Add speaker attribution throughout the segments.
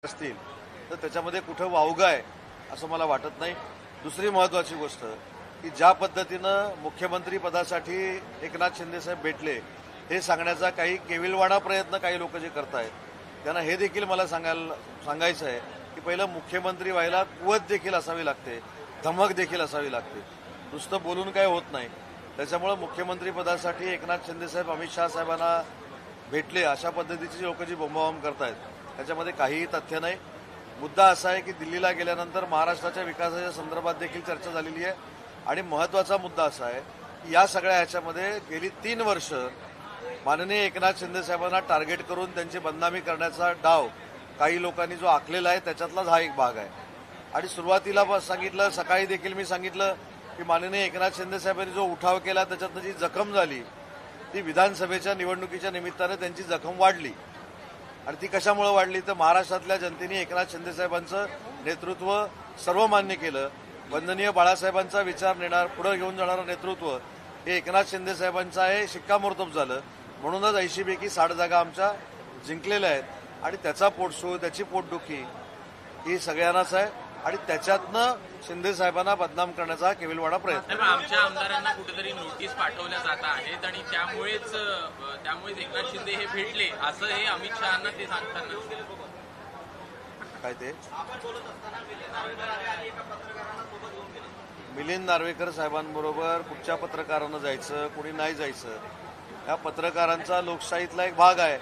Speaker 1: असतील तर त्याच्यामध्ये कुठं वावगं आहे असं मला वाटत नाही. दुसरी महत्वाची गोष्ट की ज्या पद्धतीनं मुख्यमंत्री पदासाठी एकनाथ शिंदेसाहेब भेटले हे सांगण्याचा काही केविलवाणा प्रयत्न काही लोक जे करतायत त्यांना हे देखील मला सांगायचं आहे की पहिलं मुख्यमंत्री व्हायला कुवत देखील असावी लागते, धमक देखील असावी लागते. नुसतं बोलून काय होत नाही. त्याच्यामुळे मुख्यमंत्री पदासाठी एकनाथ शिंदेसाहेब अमित शहा साहेबांना भेटले अशा पद्धतीची लोक जी बोंबाबोंब करतायत त्याच्यामध्ये काहीही तथ्य नाही. मुद्दा असा आहे की दिल्लीला गेल्यानंतर महाराष्ट्राच्या विकासाच्या संदर्भात देखील चर्चा झालेली आहे आणि महत्वाचा मुद्दा असा आहे की या सगळ्या ह्याच्यामध्ये गेली 3 वर्ष माननीय एकनाथ शिंदे साहेबांना टार्गेट करून त्यांची बदनामी करण्याचा डाव काही लोकांनी जो आखलेला आहे त्याच्यातलाच हा एक भाग आहे. आणि सुरुवातीला सांगितलं, सकाळी देखील मी सांगितलं की माननीय एकनाथ शिंदे साहेबांनी जो उठाव केला त्याच्यातनं जी जखम झाली ती विधानसभेच्या निवडणुकीच्या निमित्तानं त्यांची जखम वाढली. आणि ती कशामुळे वाढली तर महाराष्ट्रातल्या जनतेने एकनाथ शिंदे साहेबांचं नेतृत्व सर्वमान्य केलं. वंदनीय बाळासाहेबांचा विचार नेणार पुढे घेऊन जाणारं नेतृत्व हे एकनाथ शिंदे साहेबांचं आहे, शिक्कामोर्तब झालं. म्हणूनच 80 पैकी 60 जागा आमच्या जिंकलेल्या आहेत आणि त्याचा पोटसूळ, त्याची पोटदुखी ही सगळ्यांनाच आहे आणि त्याच्यातनं शिंदे साहेबांना बदनाम करण्याचा केविलवाणा प्रयत्न.
Speaker 2: आमच्या आमदारांना कुठेतरी नोटीस पाठवल्या जात आहेत आणि त्यामुळेच एकनाथ शिंदे हे भेटले असं हे अमित शहांना ते सांगताना
Speaker 1: काय ते मिलिंद नार्वेकर साहेबांबरोबर कुठच्या पत्रकारांना जायचं, कुणी नाही जायचं, या पत्रकारांचा लोकशाहीतला एक भाग आहे.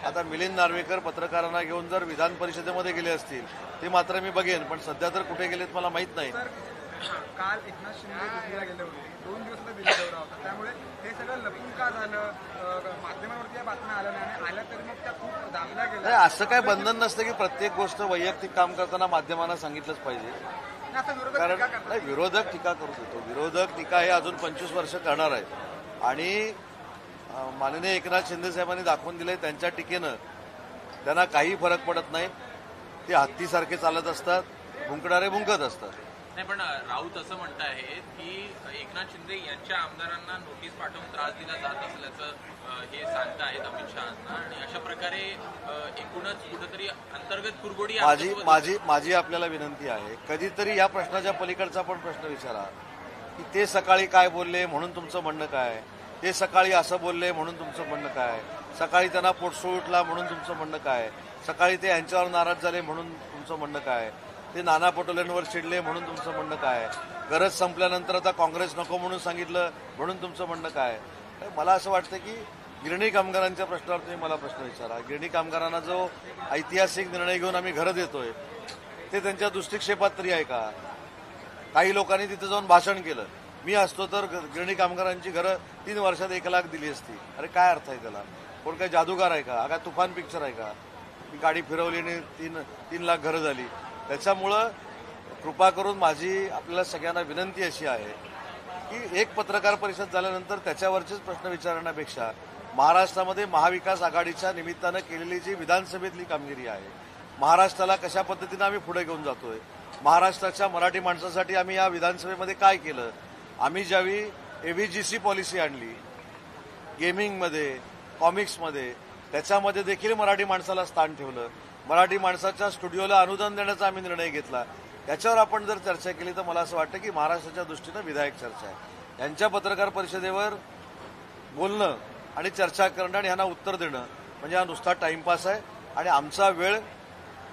Speaker 1: आता मिलिंद नार्वेकर पत्रकारांना घेऊन जर विधान परिषदेमध्ये गेले असतील ते मात्र मी बघेन, पण सध्या तर कुठे गेलेत मला माहित नाही.
Speaker 3: काल एकनाथ शिंदे दिल्लीला गेले होते, 2 दिवसाचा दिल्ली दौरा होता, त्यामुळे हे सगळं लपून का झालं, माध्यमांवरती या बातम्या आल्या नाही आणि आल्या तरी मग त्या खूप दाबल्या गेल्या.
Speaker 1: असं काय बंधन नसतं की प्रत्येक गोष्ट वैयक्तिक काम करताना माध्यमांना सांगितलंच पाहिजे. कारण नाही, विरोधक टीका करू देतो. विरोधक टीका हे अजून 25 वर्ष करणार आहेत आणि माननीय एकनाथ शिंदे साहेबांनी दाखवून दिले त्यांच्या टीकेनं त्यांना काही फरक पडत नाही. ते हत्तीसारखे चालत असतात, भुंकणारे भुंकत असतात.
Speaker 2: नाही, पण राऊत असं म्हणतायत की एकनाथ शिंदे यांच्या आमदारांना नोटीस पाठवून त्रास दिला जात असल्याचं हे सांगतायत अमित शहांना आणि अशा प्रकारे एकूणच कुठेतरी अंतर्गत कुरघोडी.
Speaker 1: माझी आपल्याला विनंती आहे, कधीतरी या प्रश्नाच्या पलीकडचा पण प्रश्न विचारा की ते सकाळी काय बोलले म्हणून तुमचं म्हणणं काय, ते सकाळी असं बोलले म्हणून तुमचं म्हणणं काय, सकाळी त्यांना पोटसूळ उठला म्हणून तुमचं म्हणणं काय, सकाळी ते यांच्यावर नाराज झाले म्हणून तुमचं म्हणणं काय, ते नाना पटोलेंवर चिडले म्हणून तुमचं म्हणणं काय, गरज संपल्यानंतर आता काँग्रेस नको म्हणून सांगितलं म्हणून तुमचं म्हणणं काय. मला असं वाटतं की गिरणी कामगारांच्या प्रश्नावर तुम्ही मला प्रश्न विचारा. गिरणी कामगारांना जो ऐतिहासिक निर्णय घेऊन आम्ही घरं देतोय ते त्यांच्या दृष्टिक्षेपात तरी आहे का? काही लोकांनी तिथे जाऊन भाषण केलं. मी असतो तर गिरणी कामगारांची घरं 3 वर्षात 1 लाख दिली असती. अरे काय अर्थ आहे त्याला? कोण काय जादूगार आहे का? हा काय तुफान पिक्चर आहे का? ही गाडी फिरवली आणि 3 लाख घरं झाली. त्याच्यामुळं कृपा करून माझी आपल्याला सगळ्यांना विनंती अशी आहे की एक पत्रकार परिषद झाल्यानंतर त्याच्यावरचेच प्रश्न विचारण्यापेक्षा महाराष्ट्रामध्ये महाविकास आघाडीच्या निमित्तानं केलेली जी विधानसभेतली कामगिरी आहे, महाराष्ट्राला कशा पद्धतीनं आम्ही पुढे घेऊन जातोय, महाराष्ट्राच्या मराठी माणसासाठी आम्ही या विधानसभेमध्ये काय केलं, आम्ही ज्यावेळी AVGC पॉलिसी आणली गेमिंगमध्ये, कॉमिक्समध्ये, त्याच्यामध्ये देखील मराठी माणसाला स्थान ठेवलं, मराठी माणसाच्या स्टुडिओला अनुदान देण्याचा आम्ही निर्णय घेतला. याच्यावर आपण जर चर्चा केली तर मला असं वाटतं की महाराष्ट्राच्या दृष्टीनं विधायक चर्चा आहे. यांच्या पत्रकार परिषदेवर बोलणं आणि चर्चा करणं आणि ह्यांना उत्तर देणं म्हणजे हा नुसता टाइमपास आहे आणि आमचा वेळ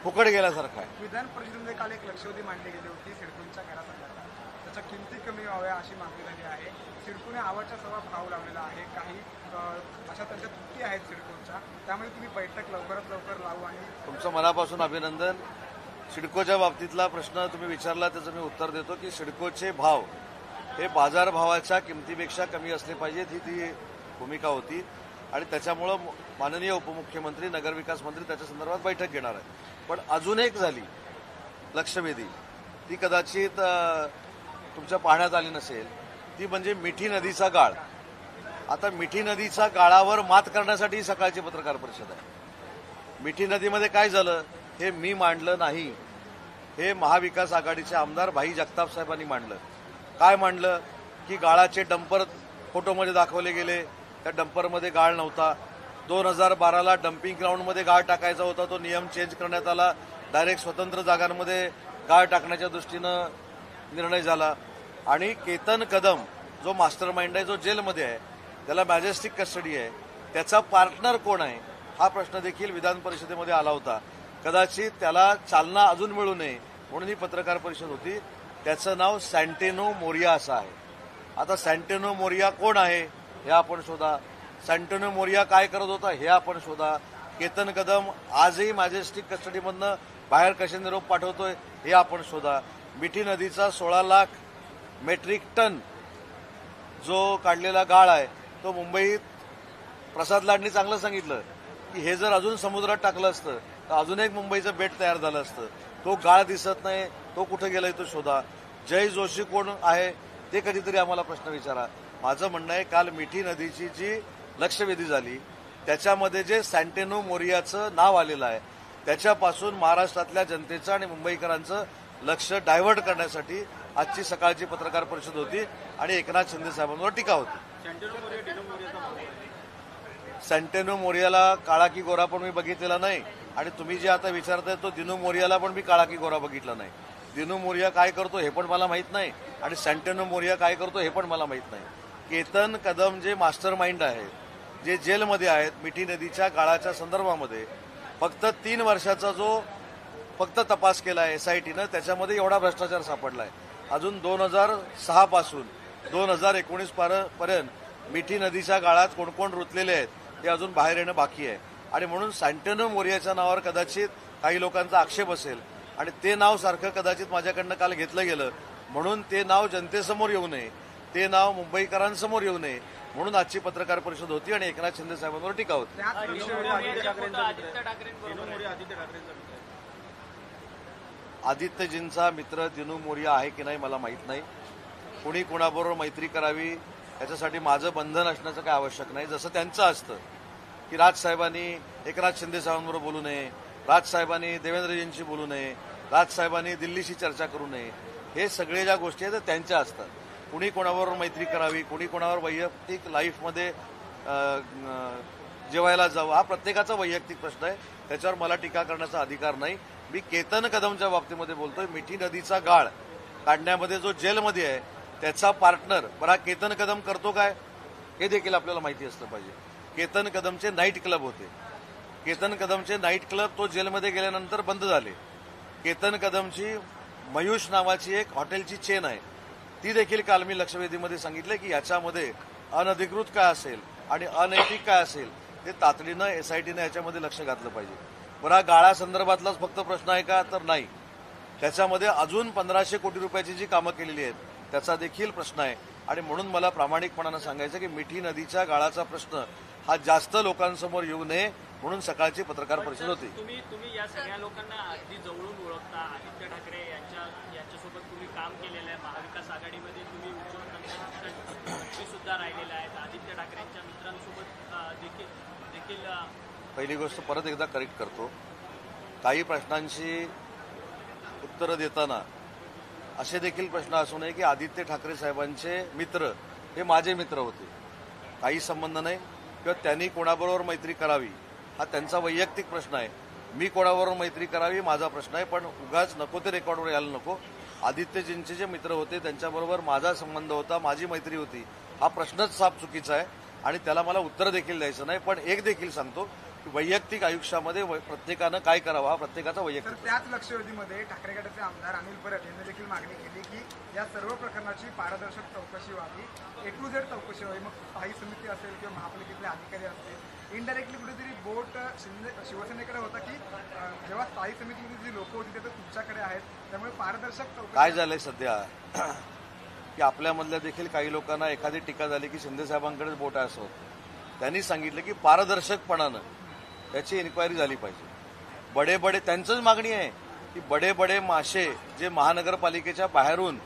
Speaker 1: फुकट गेल्यासारखा आहे.
Speaker 3: विधान परिषदेमध्ये काल एक लक्षवेधी मांडली गेली होती सिडकोच्या घरासंदर्भात. त्याच्या किमती कमी व्हाव्या अशी मागणी झाली आहे. सिडकोने आवडचा सर्व भाव लावलेला आहे. काही अशा त्यांच्या त्रुटी आहेत सिडकोच्या, त्यामुळे तुम्ही बैठक लवकरात लवकर लावू. आणि
Speaker 1: तुमचं मनापासून अभिनंदन. सिडकोच्या बाबतीतला प्रश्न तुम्ही विचारला त्याचं मी उत्तर देतो की सिडकोचे भाव हे बाजारभावाच्या किमतीपेक्षा कमी असले पाहिजेत ही ती भूमिका होती आणि त्याच्यामुळं माननीय उपमुख्यमंत्री, नगरविकास मंत्री त्याच्या संदर्भात बैठक घेणार आहे. पण अजून एक झाली लक्षवेधी, ती कदाचित तुमच्या पाहण्यात आली नसेल, ती म्हणजे मिठी नदीचा गाळ. आता मिठी नदीच्या गाळावर मात करण्यासाठी सकाळची पत्रकार परिषद आहे. मिठी नदीमध्ये काय झालं हे मी मांडलं नाही, हे महाविकास आघाडीचे आमदार भाई जगताप साहेबांनी मांडलं. काय मांडलं की गाळाचे डंपर फोटोमध्ये दाखवले गेले, त्या डंपरमध्ये गाळ नव्हता. 2012ला डम्पिंग ग्राउंडमध्ये गाळ टाकायचा होता, तो नियम चेंज करण्यात आला. डायरेक्ट स्वतंत्र जागांमध्ये गाळ टाकण्याच्या दृष्टीनं निर्णय झाला आणि केतन कदम जो मास्टर माइंड आहे, जो जेलमध्ये आहे, त्याला मॅजेस्टिक कस्टडी आहे, त्याचा पार्टनर कोण आहे हा प्रश्न देखील विधान परिषदेमध्ये आला होता. कदाचित त्याला चालना अजून मिळू नये म्हणून ही पत्रकार परिषद होती. त्याचं नाव सँटेनो मोरिया असं आहे. आता सँटेनो मोरिया कोण आहे हे आपण शोधा. सँटेनो मोरिया काय करत होता हे आपण शोधा. केतन कदम आजही मॅजेस्टिक कस्टडीमधनं बाहेर कसे निरोप पाठवतोय हे आपण शोधा. मिठी नदीचा 16 लाख मेट्रिक टन जो काढलेला गाळ आहे तो मुंबईत प्रसाद लाडनी चांगलं सांगितलं की हे जर अजून समुद्रात टाकलं असतं तर अजून एक मुंबईचं बेट तयार झालं असतं. तो गाळ दिसत नाही, तो कुठे गेलाय तो शोधा. जय जोशी कोण आहे ते कधीतरी आम्हाला प्रश्न विचारा. माझं म्हणणं आहे काल मिठी नदीची जी लक्षवेधी झाली त्याच्यामध्ये जे सँटेनो मोरियाचं नाव आलेलं आहे त्याच्यापासून महाराष्ट्रातल्या जनतेचं आणि मुंबईकरांचं लक्ष डायव्हर्ट करण्यासाठी आजची सकाळची पत्रकार परिषद होती आणि एकनाथ शिंदे साहेबांवर टीका होती. सँटेनो मोरियाला काळा की गोरा पण मी बघितलेला नाही आणि तुम्ही जे आता विचारताय तो दिनू मोरियाला पण मी काळा की गोरा बघितला नाही. दिनू मोरिया काय करतो हे पण मला माहित नाही आणि सँटेनो मोरिया काय करतो हे पण मला माहित नाही. केतन कदम जे मास्टर माइंड आहेत, जे जेलमध्ये आहेत मिठी नदीच्या गाळाच्या संदर्भामध्ये, फक्त 3 वर्षाचा जो फक्त तपास केला एसआयटीनं त्याच्यामध्ये एवढा भ्रष्टाचार सापडलाय. अजून 2006 पासून 2019 पर्यंत मिठी नदीच्या गाळात कोण कोण रुतलेले आहेत हे अजून बाहेर येणं बाकी आहे. आणि म्हणून सँटेनो मोरियाच्या नावावर कदाचित काही लोकांचा आक्षेप असेल आणि ते नाव सारखं कदाचित माझ्याकडनं काल घेतलं गेलं म्हणून ते नाव जनतेसमोर येऊ नये, ते नाव मुंबईकरांसमोर येऊ नये म्हणून आजची पत्रकार परिषद होती आणि एकनाथ शिंदे साहेबांवर टीका होती. आदित्यजींचा मित्र दिनू मोरिया आहे की नाही मला माहित नाही. कुणी कुणाबरोबर मैत्री करावी याच्यासाठी माझं बंधन असण्याचं काय आवश्यक नाही. जसं त्यांचं असतं की राजसाहेबांनी एकनाथ शिंदे साहेबांबरोबर बोलू नये, राजसाहेबांनी देवेंद्रजींशी बोलू नये, राजसाहेबांनी दिल्लीशी चर्चा करू नये, हे सगळे ज्या गोष्टी आहेत त्यांच्या असतात. कुणी कोणाबरोबर मैत्री करावी, कुणी कोणावर वैयक्तिक लाईफमध्ये जेवायला जावं हा प्रत्येकाचा वैयक्तिक प्रश्न आहे. त्याच्यावर मला टीका करण्याचा अधिकार नाही. मी केतन कदमच्या बाबतीमध्ये बोलतोय. मिठी नदीचा गाळ काढण्यामध्ये जो जेलमध्ये आहे त्याचा पार्टनर बरा केतन कदम करतो काय हे देखील आपल्याला माहिती असलं पाहिजे. केतन कदमचे नाईट क्लब होते. केतन कदमचे नाईट क्लब तो जेलमध्ये गेल्यानंतर बंद झाले. केतन कदमची मयूष नावाची एक हॉटेलची चेन आहे ती देखील काल मी लक्षवेधीमध्ये सांगितलं की याच्यामध्ये अनधिकृत काय असेल आणि अनैतिक काय असेल ते तातडीनं एसआयटीनं याच्यामध्ये लक्ष घातलं पाहिजे. बरा गाळासंदर्भातलाच फक्त प्रश्न आहे का तर नाही, त्याच्यामध्ये अजून 1500 कोटी रुपयाची जी कामं केलेली आहेत त्याचा देखील प्रश्न आहे. आणि म्हणून मला प्रामाणिकपणानं सांगायचं की मिठी नदीच्या गाळाचा प्रश्न हा जास्त लोकांसमोर येऊ नये म्हणून सकाळची पत्रकार परिषद होती.
Speaker 4: तुम्ही या सगळ्या लोकांना अगदी जवळून ओळखता. आदित्य ठाकरे यांच्यासोबत तुम्ही काम केलेलं आहे. महाविकास आघाडीमध्ये तुम्ही उज्ज्वल मंत्री सुद्धा राहिलेले आहेत. आदित्य ठाकरेंच्या मित्रांसोबत देखील
Speaker 1: पहिली गोष्ट परत एकदा करेक्ट करतो. काही प्रश्नांची उत्तरं देताना असे देखील प्रश्न असू नये की आदित्य ठाकरे साहेबांचे मित्र हे माझे मित्र होते, काही संबंध नाही. किंवा त्यांनी कोणाबरोबर मैत्री करावी हा त्यांचा वैयक्तिक प्रश्न आहे. मी कोणाबरोबर मैत्री करावी माझा प्रश्न आहे. पण उगाच नको ते रेकॉर्डवर यायला नको. आदित्यजींचे जे मित्र होते त्यांच्याबरोबर माझा संबंध होता, माझी मैत्री होती हा प्रश्नच साफ चुकीचा आहे आणि त्याला मला उत्तर देखील द्यायचं नाही. पण एक देखील सांगतो वैयक्तिक आयुष्यामध्ये प्रत्येकानं काय करावं हा प्रत्येकाचा वैयक्तिक.
Speaker 3: त्याच लक्षवेधीमध्ये ठाकरे गटाचे आमदार अनिल परब यांनी देखील मागणी केली की या सर्व प्रकरणाची पारदर्शक चौकशी व्हावी, A to Z चौकशी व्हावी. मग स्थायी समिती असेल किंवा महापालिकेतले अधिकारी असतील, इनडायरेक्टली कुठेतरी बोट शिवसेनेकडे होता की जेव्हा स्थायी समितीमध्ये जी लोक होती ते तर तुमच्याकडे आहेत, त्यामुळे पारदर्शक चौकशी.
Speaker 1: काय झालंय सध्या की आपल्यामधल्या देखील काही लोकांना एखादी टीका झाली की शिंदे साहेबांकडेच बोट आहे असं. त्यांनी सांगितलं की पारदर्शकपणानं त्याची इन्क्वायरी झाली पाहिजे. बडे बडे त्यांचंच मागणी आहे की बडे बडे माशे जे महानगरपालिकेच्या बाहेरून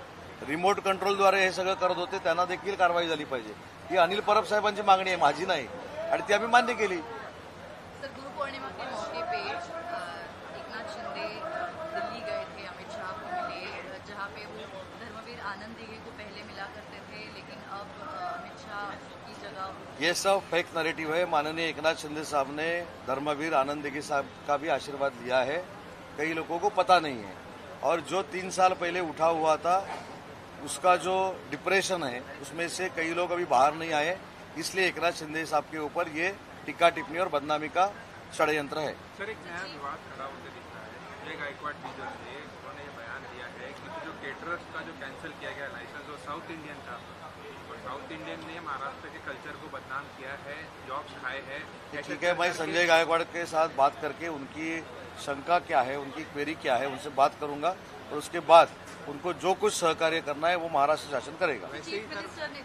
Speaker 1: रिमोट कंट्रोलद्वारे हे सगळं करत होते त्यांना देखील कारवाई झाली पाहिजे. ही अनिल परब साहेबांची मागणी आहे, माझी नाही, आणि ती आम्ही मान्य केली.
Speaker 5: सर, गुरु पूर्णिमा के मौके पे एकनाथ शिंदे दिल्ली गए थे, अमित शाह को मिले, जहाँ पे वो धर्मवीर आनंद दिघे को पहले मिला करते थे, लेकिन अब अमित शाह की जगह
Speaker 1: ये सब फेक नैरेटिव है. माननीय एकनाथ शिंदे साहब ने धर्मवीर आनंद दिघे साहब का भी आशीर्वाद लिया है कई लोगों को पता नहीं है। और जो 3 साल पहले उठा हुआ था उसका जो डिप्रेशन है उसमें से कई लोग अभी बाहर नहीं आए, इसलिए एकनाथ शिंदे साहब के ऊपर ये टीका टिप्पणी और बदनामी का षड्यंत्र है।
Speaker 6: सर, एक नया विवाद खड़ा होते दिख रहा है। जय गायकवाड़ डीजल ने उन्होंने ये बयान दिया है कि जो केटरर्स का जो कैंसिल किया गया लाइसेंस वो साउथ इंडियन था और साउथ इंडियन ने महाराष्ट्र के कल्चर को बदनाम किया है, जॉब्स खाए हैं।
Speaker 1: ठीक है, मैं संजय गायकवाड़ के साथ बात करके उनकी शंका क्या है, उनकी क्वेरी क्या है, उनसे बात करूंगा और उसके बाद उनको जो कुछ सहकार्य करना है वो महाराष्ट्र शासन करेगा।
Speaker 5: चीफ मिनिस्टर ने